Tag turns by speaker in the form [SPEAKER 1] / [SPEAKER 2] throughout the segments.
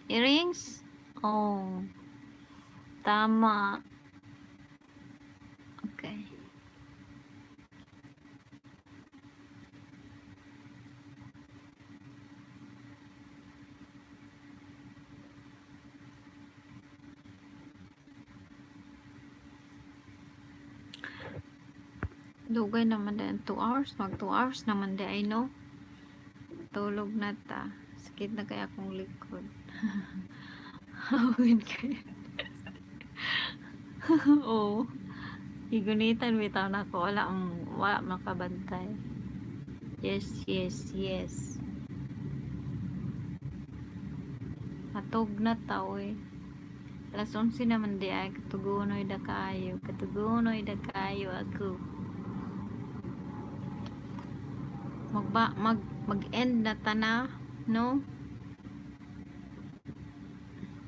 [SPEAKER 1] Earrings? Oh, tama. Okay. Dugay naman din. 2 hours. Mag 2 hours naman din. I know. Tulog na ta. Sakit na kaya akong likod. Hawin kayo. Oo. Igunitan bitaw na ko. Wala makabantay. Yes, yes, yes. Matog na tao eh. Alas 11 naman di ay. Katugunoy da kayo. Katugunoy da kayo ako. Mag-end na ta na. No?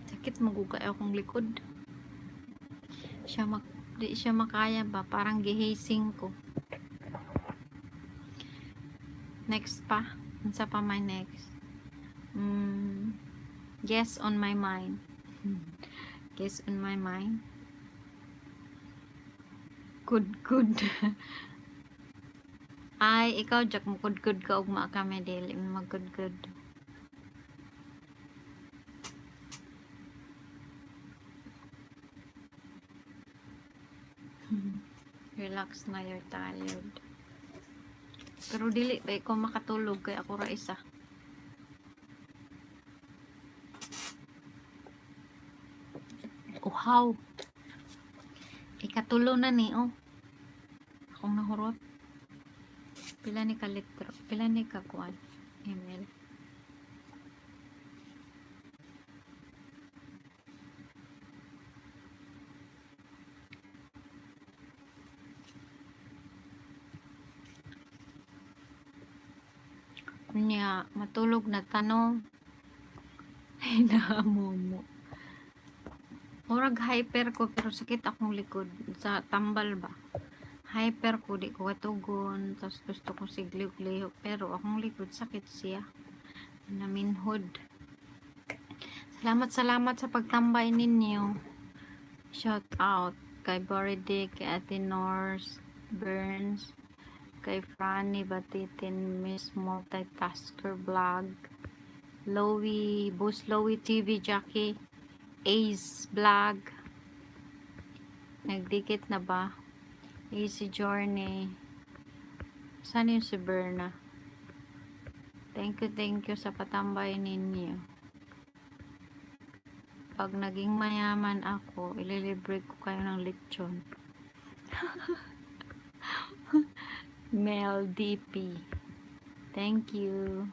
[SPEAKER 1] Sakit magugay akong likod. Di siya makaya ba? Parang gihising ko. Next pa? Unsa pa may next? Guess on my mind. Guess on my mind. Good. Ay, ikaw jak mo good ka ugma ka medili mo mag-good. Relax na, you're tired. Pero dili ba ko makatulog kay ako ra isa. Uhaw. Ikatulo na ni oh. Akong nahurot. Pila ni ka litro? Pila ni ka kuan? Email. Nya, matulog na tanong. Ay, naamumo. Murag hyper ko pero sakit akong likod sa tambal ba. Hyper ko, di ko katugon. Tapos gusto ko siglihok-lihok pero akong likod sakit siya. Naminhod. Salamat sa pagtambay ninyo. Shout out kay Boridic, kay Ate Norse Burns, kay Franny Batitin, Miss Multitasker Vlog, Boss Lowy TV Jackie, Ace Vlog, nagdikit na ba? Easy Journey. Saan yung si Berna? Thank you sa patambay ninyo. Pag naging mayaman ako, ililibre ko kayo ng lechon. Mel DP. Thank you.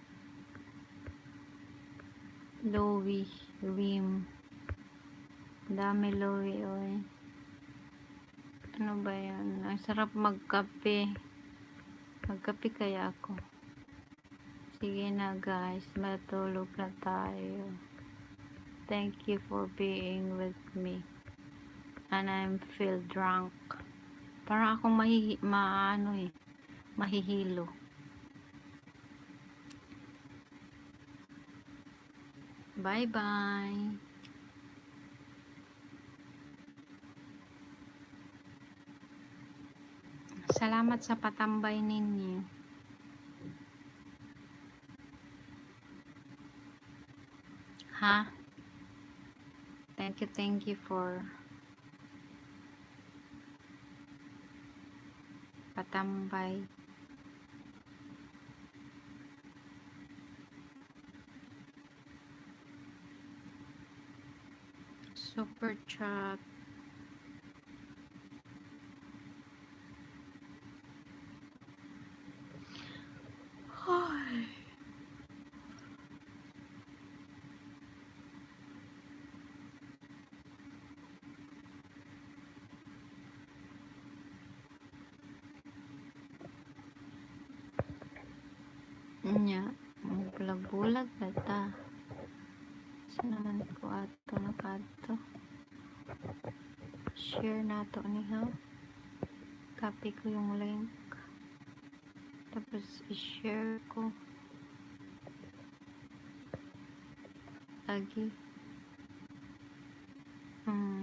[SPEAKER 1] Lowy, Wim. Dami Lowy, oy. Ano ba yan? Ang sarap magkape. Magkape kaya ako. Sige na guys, matulog na tayo. Thank you for being with me. And I'm feel drunk. Parang akong mahihilo. Bye-bye. Salamat sa patambay ninyo. Ha? Thank you for patambay. Super chat. Ay. Nya, bulag-bulag na ta. Saan naman ko ato nakato? Share na to niha. Copy ko yung link. Tapos i-share ko. Lagi. Hmm.